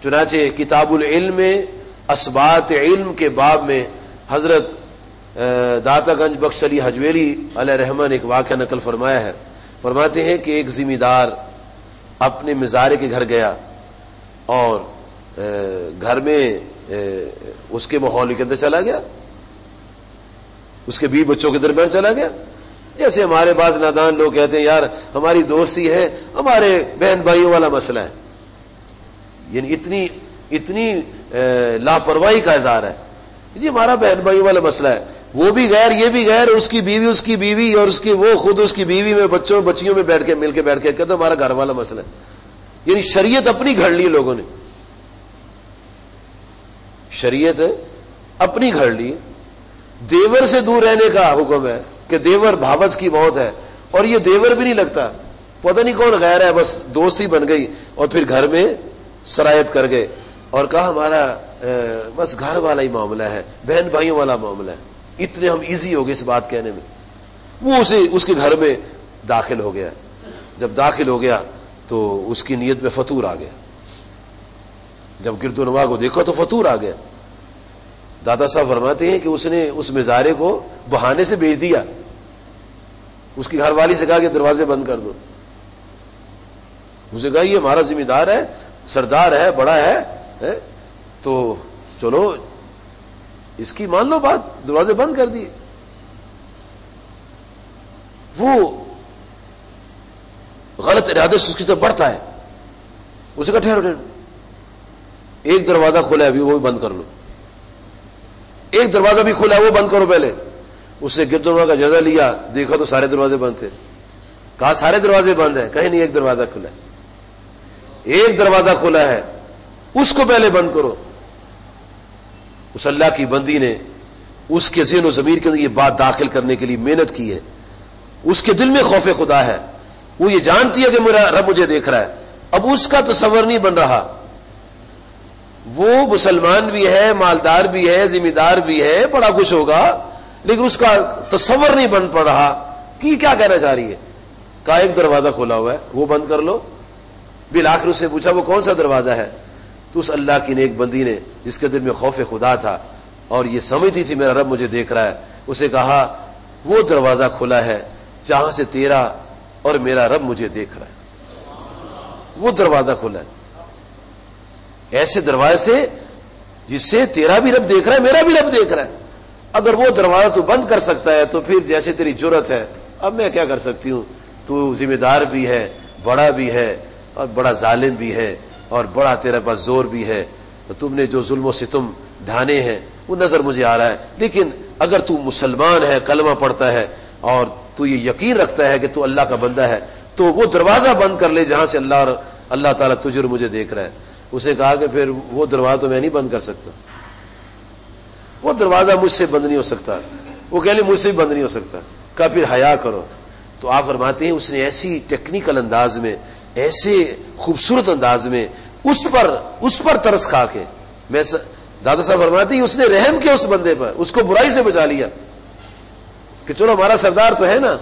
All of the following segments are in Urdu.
چنانچہ کتاب العلم میں اسبات علم کے باب میں حضرت داتا گنج بخش علی حجویری علیہ رحمہ نے ایک واقعہ نقل فرمایا ہے. فرماتے ہیں کہ ایک ذمہ دار اپنے مزارے کے گھر گیا اور گھر میں اس کے ماحول کے اندر چلا گیا, اس کے بیوی بچوں کے درمیان چلا گیا. جیسے ہمارے بعض نادان لوگ کہتے ہیں یار ہماری دوستی ہے, ہمارے بہن بھائیوں والا مسئلہ ہے. یعنی اتنی لاپرواہی کا اظہار ہے. یہ ہمارا بہن بھائی والا مسئلہ ہے, وہ بھی غیر یہ بھی غیر, اس کی بیوی اور وہ خود اس کی بیوی میں بچیوں میں مل کے بیٹھ کے کہتے ہمارا گھر والا مسئلہ ہے. یعنی شریعت اپنی گھڑ لی لوگوں نے, شریعت اپنی گھڑ لی. دیور سے دور رہنے کا حکم ہے کہ دیور بھاوچ کی موت ہے, اور یہ دیور بھی نہیں لگتا, پتہ نہیں کون غیر ہے, بس دوستی بن گئی اور پھر گھر میں سرایت کر گئے اور کہا ہمارا بس گھر والا ہی معاملہ ہے, بہن بھائیوں والا معاملہ ہے. اتنے ہم ایزی ہو گئے اس بات کہنے میں. وہ اس کے گھر میں داخل ہو گیا. جب داخل ہو گیا تو اس کی نیت میں فطور آ گیا. جب گرد و نواح کو دیکھا تو فطور آ گیا. دادا صاحب فرماتے ہیں کہ اس نے اس مزارے کو بہانے سے بھیج دیا. اس کی گھر والی سے کہا کہ دروازے بند کر دو. اس نے کہا یہ ہمارا ذمہ دار ہے, سردار ہے, بڑا ہے, تو چلو اس کی مان لو بات. دروازے بند کر دیے. وہ غلط ارادے سے اس کی طرف بڑھتا ہے. اسے کہا ٹھہرو, ایک دروازہ کھلا ہے ابھی, وہ بھی بند کر لو. ایک دروازہ بھی کھلا ہے, وہ بند کرو پہلے. اس سے گرد و نواح کا جائزہ لیا, دیکھا تو سارے دروازے بند تھے. کہا سارے دروازے بند ہیں, کہیں نہیں ایک دروازہ کھلا ہے. ایک دروازہ کھلا ہے, اس کو پہلے بند کرو. اس اللہ کی بندی نے اس کے ذہن و ضمیر کے اندر یہ بات داخل کرنے کے لیے محنت کی ہے. اس کے دل میں خوف خدا ہے, وہ یہ جانتی ہے کہ میرا رب مجھے دیکھ رہا ہے. اب اس کا تصور نہیں بن رہا. وہ مسلمان بھی ہے, مالدار بھی ہے, ذمہ دار بھی ہے, بڑا کچھ ہوگا, لیکن اس کا تصور نہیں بن پڑ رہا کہ کیا کہنا چاہ رہی ہے. کہا ایک دروازہ کھلا ہوا ہے, وہ بند کر لو. بالآخر اس سے پوچھا وہ کون سا دروازہ ہے. تو اس اللہ کی نیک بندی نے جس کے دل میں خوف خدا تھا اور یہ سمجھتی تھی میرا رب مجھے دیکھ رہا ہے, اسے کہا وہ دروازہ کھلا ہے جہاں سے تیرا اور میرا رب مجھے دیکھ رہا ہے. وہ دروازہ کھلا ہے ایسے دروازے سے جس سے تیرا بھی رب دیکھ رہا ہے, میرا بھی رب دیکھ رہا ہے. اگر وہ دروازہ تو بند کر سکتا ہے تو پھر جیسے تیری جرت ہے, اب میں کیا کر سکتی ہوں. تو ذمہ دار بھی ہے, بڑا بھی ہے, اور بڑا ظالم بھی ہے, اور بڑا تیرے پاس زور بھی ہے. تم نے جو ظلم و ستم ڈھانے ہیں وہ نظر مجھے آ رہا ہے, لیکن اگر تو مسلمان ہے, کلمہ پڑھتا ہے, اور تو یہ یقین رکھتا ہے کہ تو اللہ کا بندہ ہے, تو وہ دروازہ بند کر لے جہاں سے اللہ تعالیٰ تجھے اور مجھے دیکھ رہا ہے. اسے کہا کہ پھر وہ دروازہ تو میں نہیں بند کر سکتا, وہ دروازہ مجھ سے بند نہیں ہو سکتا. وہ کہہ لے مجھ سے بھی بند نہیں ہو سکتا. کہا پھر حیا کرو. تو آپ فرماتے ہیں اس نے ایسی ٹیکنیکل انداز میں, ایسے خوبصورت انداز میں اس پر ترس کھا کے, میں دادا صاحب فرماتے ہیں اس نے رحم کیا اس بندے پر, اس کو برائی سے بچا لیا کہ چلو ہمارا سردار تو ہے نا,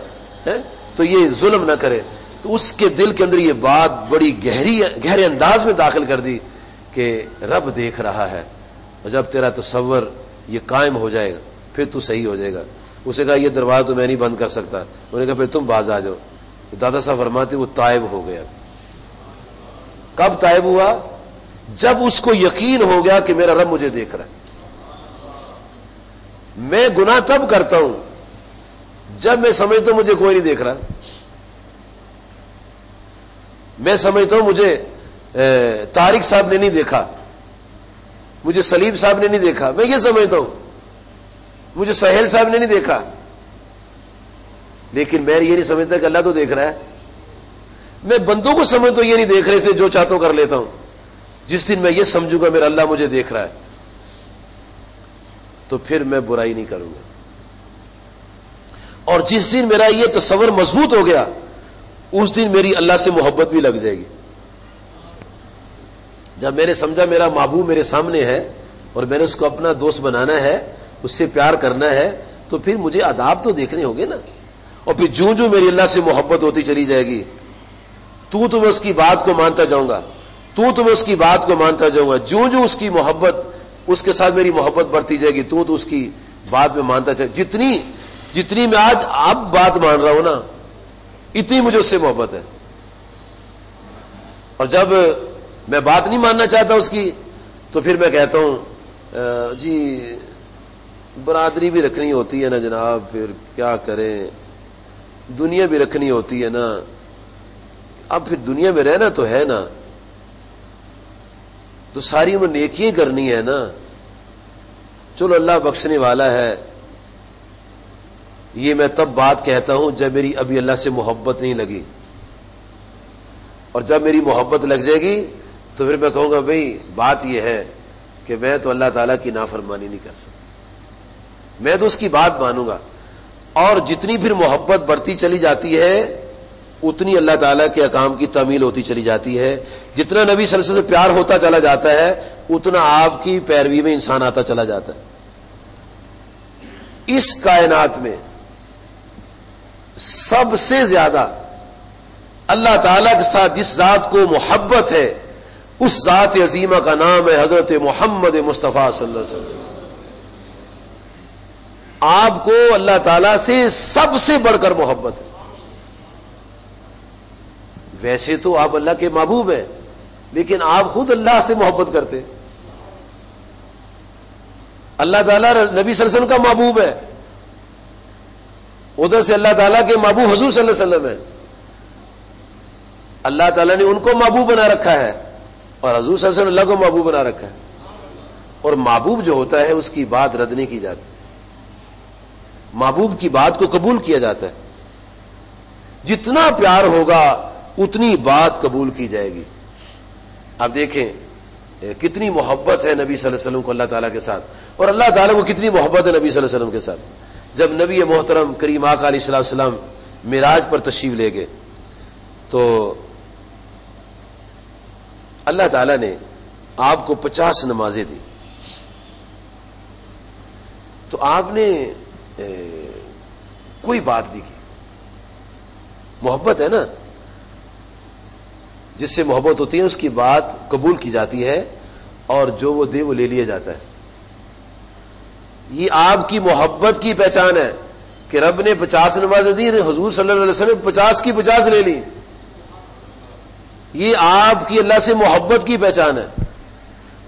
تو یہ ظلم نہ کرے. تو اس کے دل کے اندر یہ بات بڑی گہرے انداز میں داخل کر دی کہ رب دیکھ رہا ہے, اور جب تیرا تصور یہ قائم ہو جائے گا پھر تو صحیح ہو جائے گا. اسے کہا یہ دروازہ تو میں نہیں بند کر سکتا. انہوں نے کہا پھر تم باز آ جاؤ. دادا صاحب فرماتے وہ تائب ہو گیا. کب تائب ہوا؟ جب اس کو یقین ہو گیا کہ میرا رب مجھے دیکھ رہا ہے. میں گناہ تب کرتا ہوں جب میں سمجھتا ہوں مجھے کوئی نہیں دیکھ رہا. میں سمجھتا ہوں مجھے طارق صاحب نے نہیں دیکھا, مجھے سلیم صاحب نے نہیں دیکھا, میں یہ سمجھتا ہوں مجھے سہیل صاحب نے نہیں دیکھا, لیکن میں یہ نہیں سمجھتا کہ اللہ تو دیکھ رہا ہے. میں بندوں کو سمجھتا ہوں یہ نہیں دیکھ رہے, سے جو چاہتا ہوں کر لیتا ہوں. جس دن میں یہ سمجھوں گا میرا اللہ مجھے دیکھ رہا ہے تو پھر میں برائی نہیں کروں گا. اور جس دن میرا یہ تصور مضبوط ہو گیا اس دن میری اللہ سے محبت بھی لگ جائے گی. جب میں نے سمجھا میرا محبوب میرے سامنے ہے اور میں نے اس کو اپنا دوست بنانا ہے, اس سے پیار کرنا ہے, تو پھر مجھے آداب تو دیکھنے ہوں گے نا. اور پھر جو میری اللہ سے محبت ہوتی چلی جائے گی تو میں اس کی بات کو مانتا جاؤں گا, تو میں اس کی بات کو مانتا جاؤں گا. جو اس کی محبت، اس کے ساتھ میری محبت بڑھتی جائے گی، تو اس کی بات میں مانتا چاہے. جتنی میں آج اب بات مان رہا ہوں نا، اتنی مجھے اس سے محبت ہے. اور جب میں بات نہیں ماننا چاہتا اس کی، تو پھر میں کہتا ہوں جی برادری بھی رکھنی ہوتی ہے نا جناب، پھر کیا کریں، دنیا بھی رکھنی ہوتی ہے نا، اب پھر دنیا میں رہنا تو ہے نا، تو ساری عمر نیکیاں کرنی ہے نا. چلو اللہ بخشنے والا ہے. یہ میں تب بات کہتا ہوں جب میری ابھی اللہ سے محبت نہیں لگی، اور جب میری محبت لگ جائے گی تو پھر میں کہوں گا بھئی بات یہ ہے کہ میں تو اللہ تعالیٰ کی نافرمانی نہیں کر سکتا، میں تو اس کی بات مانوں گا. اور جتنی پھر محبت بڑھتی چلی جاتی ہے، اتنی اللہ تعالیٰ کے احکام کی تعمیل ہوتی چلی جاتی ہے. جتنا نبی صلی اللہ علیہ وسلم سے پیار ہوتا چلا جاتا ہے، اتنا آپ کی پیروی میں انسان آتا چلا جاتا ہے. اس کائنات میں سب سے زیادہ اللہ تعالیٰ کے ساتھ جس ذات کو محبت ہے، اس ذات عظیمہ کا نام ہے حضرت محمد مصطفیٰ صلی اللہ علیہ وسلم. آپ کو اللہ تعالیٰ سے سب سے بڑھ کر محبت ہے. ویسے تو آپ اللہ کے محبوب ہیں، لیکن آپ خود اللہ سے محبت کرتے. اللہ تعالیٰ نبی صلی اللہ علیہ وسلم کا محبوب ہے، ادھر سے اللہ تعالیٰ کے محبوب حضور صلی اللہ علیہ وسلم ہے. اللہ تعالیٰ نے ان کو محبوب بنا رکھا ہے، اور حضور صلی اللہ علیہ وسلم اللہ کو محبوب بنا رکھا ہے. اور محبوب جو ہوتا ہے اس کی بات رد نہیں کی جاتی، محبوب کی بات کو قبول کیا جاتا ہے. جتنا پیار ہوگا اتنی بات قبول کی جائے گی. آپ دیکھیں کتنی محبت ہے نبی صلی اللہ علیہ وسلم کو اللہ تعالیٰ کے ساتھ، اور اللہ تعالیٰ کو کتنی محبت ہے نبی صلی اللہ علیہ وسلم کے ساتھ. جب نبی محترم کریم آقا علیہ السلام معراج پر تشریف لے گئے تو اللہ تعالیٰ نے آپ کو 50 نمازیں دی. تو آپ نے کوئی بات نہیں کی. محبت ہے نا، جس سے محبت ہوتی ہے اس کی بات قبول کی جاتی ہے، اور جو وہ دے وہ لے لیا جاتا ہے. یہ آپ کی محبت کی پہچان ہے کہ رب نے 50 نمازیں دی، حضور صلی اللہ علیہ وسلم 50 کی 50 لے لی. یہ آپ کی اللہ سے محبت کی پہچان ہے.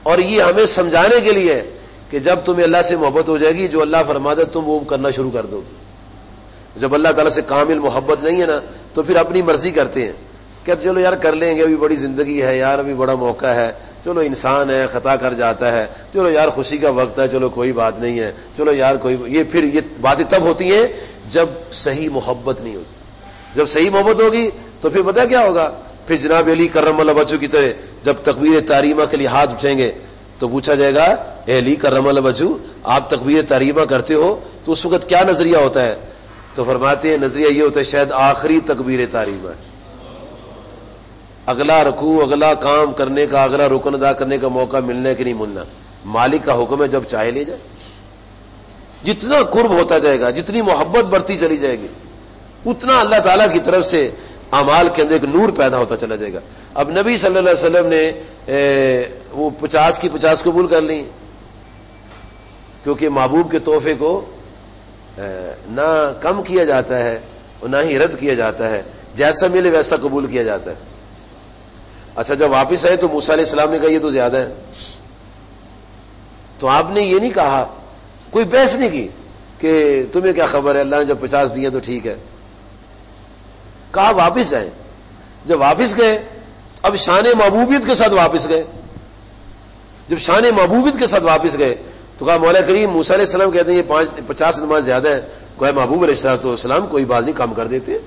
اور یہ ہمیں سمجھانے کے لیے ہے کہ جب تمہیں اللہ سے محبت ہو جائے گی، جو اللہ فرماتا ہے تم وہ کرنا شروع کر دو گے. جب اللہ تعالیٰ سے کامل محبت نہیں ہے نا، تو پھر اپنی مرضی کرتے ہیں، کہتے چلو یار کر لیں گے، ابھی بڑی زندگی ہے یار، ابھی بڑا موقع ہے، چلو انسان ہے خطا کر جاتا ہے، چلو یار خوشی کا وقت ہے، چلو کوئی بات نہیں ہے، چلو یار کوئی. یہ پھر یہ باتیں تب ہوتی ہیں جب صحیح محبت نہیں ہوتی. جب صحیح محبت ہوگی تو پھر پتہ کیا ہوگا؟ پھر جناب علی کرم اللہ وجہہ کی طرح جب تکبیر تحریمہ کے لیے ہاتھ اٹھیں گے تو پوچھا جائے گا اے علی کرم اللہ وجہہ آپ تکبیر تحریمہ کرتے ہو تو اس وقت کیا نظریہ ہوتا ہے؟ تو فرماتے ہیں نظریہ یہ ہوتا ہے شاید آخری تکبیر تحریمہ ہے، اگلا رکوع اگلا کام کرنے کا اگلا رکن ادا کرنے کا موقع ملنے کے نہیں ملنا. مالک کا حکم ہے جب چاہے لے جائے. جتنا قرب ہوتا جائے گا، جتنی محبت بڑھتی چلی جائے گی، اتنا اللہ تعالیٰ کی طرف سے اعمال کے اندر ایک نور پیدا ہوتا چلا جائے گا. اب نبی صلی اللہ علیہ وسلم نے وہ 50 کی 50 قبول کر لی، کیونکہ محبوب کے تحفے کو نہ کم کیا جاتا ہے اور نہ ہی رد کیا جاتا ہے، جیسا ملے ویسا قبول کیا جاتا ہے. اچھا جب واپس آئے تو موسیٰ علیہ السلام نے کہا یہ تو زیادہ ہے. تو آپ نے یہ نہیں کہا، کوئی بحث نہیں کی کہ تمہیں کیا خبر ہے، اللہ نے جب 50 دیے تو ٹھیک ہے. کہا واپس جائیں. جب واپس گئے اب شان محبوبیت کے ساتھ واپس گئے. جب شان محبوبیت کے ساتھ واپس گئے تو کہا مولا کریم موسیٰ علیہ السلام کہتے ہیں یہ 50 نماز زیادہ ہے. کوئی محبوب علیہ السلام کوئی بات نہیں، کم کر دیتے.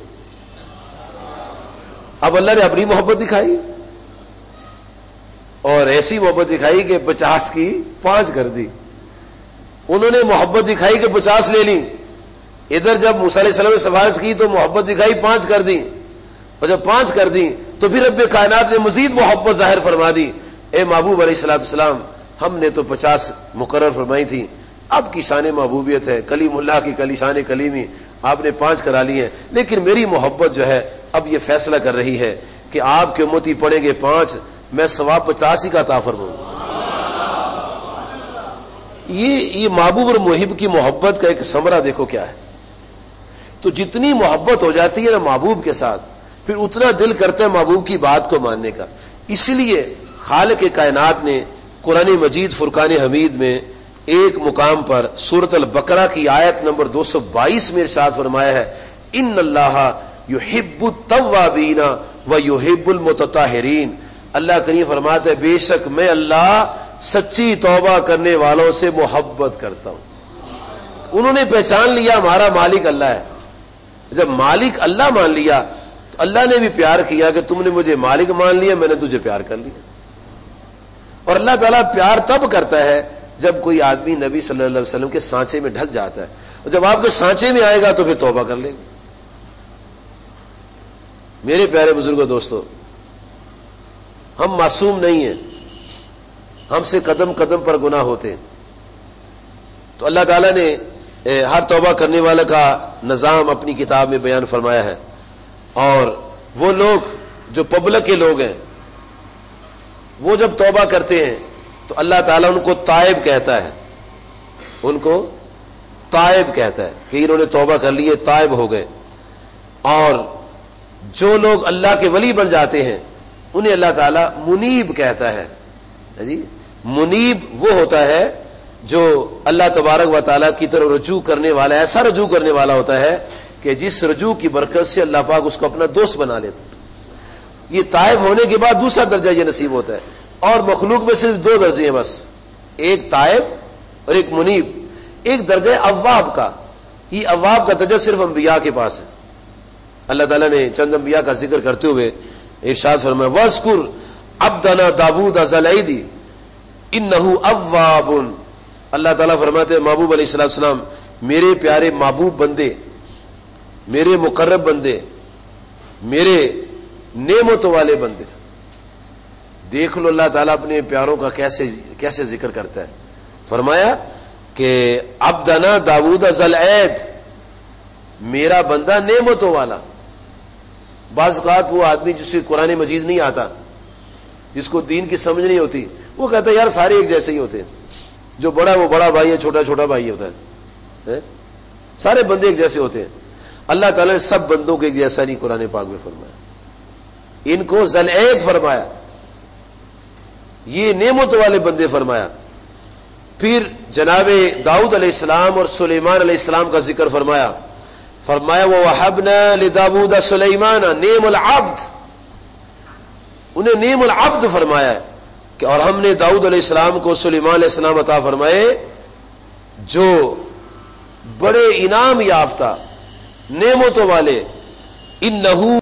اب اللہ نے اپنی محبت دکھائی اور ایسی محبت دکھائی کہ 50 کی 5 کر دی. انہوں نے محبت دکھائی کہ 50 لے لی. ادھر جب موسیٰ علیہ السلام نے سفارش کی تو محبت دکھائی 5 کر دی. اور جب 5 کر دی تو پھر رب کائنات نے مزید محبت ظاہر فرما دی. اے محبوب علیہ السلام ہم نے تو 50 مقرر فرمائی تھی، اب کی شان محبوبیت ہے، کلیم اللہ کی کلی شان کلیمی، آپ نے 5 کرا لی ہیں. لیکن میری محبت جو ہے اب یہ فیصلہ کر رہی ہے کہ آپ کے امتی پڑھیں گے 5، میں ثواب 50 کا عطا فرماؤں. یہ محبوب اور محب کی محبت کا ایک ثمرہ دیکھو کیا ہے. تو جتنی محبت ہو جاتی ہے نا محبوب کے ساتھ، پھر اتنا دل کرتا ہے محبوب کی بات کو ماننے کا. اسی لیے خالق کائنات نے قرآن مجید فرقان حمید میں ایک مقام پر سورۃ البقرہ کی آیت نمبر 222 میں ارشاد فرمایا ہے، ان اللہ یحب التوابین و یحب المتطہرین. اللہ کریم فرماتا ہے بے شک میں اللہ سچی توبہ کرنے والوں سے محبت کرتا ہوں. انہوں نے پہچان لیا ہمارا مالک اللہ ہے. جب مالک اللہ مان لیا تو اللہ نے بھی پیار کیا کہ تم نے مجھے مالک مان لیا، میں نے تجھے پیار کر لیا. اور اللہ تعالیٰ پیار تب کرتا ہے جب کوئی آدمی نبی صلی اللہ علیہ وسلم کے سانچے میں ڈھل جاتا ہے، اور جب آپ کے سانچے میں آئے گا تو پھر توبہ کر لے گا. میرے پیارے بزرگوں دوستو، ہم معصوم نہیں ہیں، ہم سے قدم قدم پر گناہ ہوتے ہیں. تو اللہ تعالیٰ نے ہر توبہ کرنے والا کا نظام اپنی کتاب میں بیان فرمایا ہے. اور وہ لوگ جو پبلک کے لوگ ہیں وہ جب توبہ کرتے ہیں تو اللہ تعالیٰ ان کو تائب کہتا ہے، ان کو تائب کہتا ہے کہ انہوں نے توبہ کر لی، تائب ہو گئے. اور جو لوگ اللہ کے ولی بن جاتے ہیں انہیں اللہ تعالیٰ منیب کہتا ہے. جی منیب وہ ہوتا ہے جو اللہ تبارک و تعالیٰ کی طرف رجوع کرنے والا، ایسا رجوع کرنے والا ہوتا ہے کہ جس رجوع کی برکت سے اللہ پاک اس کو اپنا دوست بنا لیتا ہے. یہ تائب ہونے کے بعد دوسرا درجہ یہ نصیب ہوتا ہے. اور مخلوق میں صرف 2 درجے ہیں بس، ایک تائب اور ایک منیب. ایک درجہ اواب کا، یہ اواب کا درجہ صرف انبیاء کے پاس ہے. اللہ تعالیٰ نے چند انبیاء کا ذکر کرتے ہوئے ارشاد فرمایا وَاذْكُرْ عَبْدَنَا دَاوُودَ ذَا الْأَيْدِ إِنَّهُ أَوَّابٌ. اللہ تعالیٰ فرماتے ہیں محبوب علیہ السلام، میرے پیارے محبوب بندے، میرے مقرب بندے، میرے نعمتوں والے بندے. دیکھ لو اللہ تعالیٰ اپنے پیاروں کا کیسے ذکر کرتا ہے. فرمایا کہ عبدنا داؤد ذا العید، میرا بندہ نعمتوں والا. بعض اوقات وہ آدمی جسے قرآن مجید نہیں آتا، جس کو دین کی سمجھ نہیں ہوتی، وہ کہتا ہے یار سارے ایک جیسے ہی ہوتے ہیں، جو بڑا ہے وہ بڑا بھائی ہے، چھوٹا چھوٹا بھائی ہوتا ہے، سارے بندے ایک جیسے ہوتے ہیں. اللہ تعالیٰ نے سب بندوں کو ایک جیسا نہیں قرآن پاک میں فرمایا. ان کو ذا العید فرمایا، یہ نعمت والے بندے فرمایا. پھر جناب داؤد علیہ السلام اور سلیمان علیہ السلام کا ذکر فرمایا. فرمایا وَوَهَبْنَا لِدَاوُودَ سُلَيْمَانَ نِعْمَ الْعَبْدُ، انہیں نعم العبد فرمایا ہے کہ اور ہم نے داؤد علیہ السلام کو سلیمان علیہ السلام عطا فرمائے جو بڑے انعام یافتہ نعمتوں والے. انہو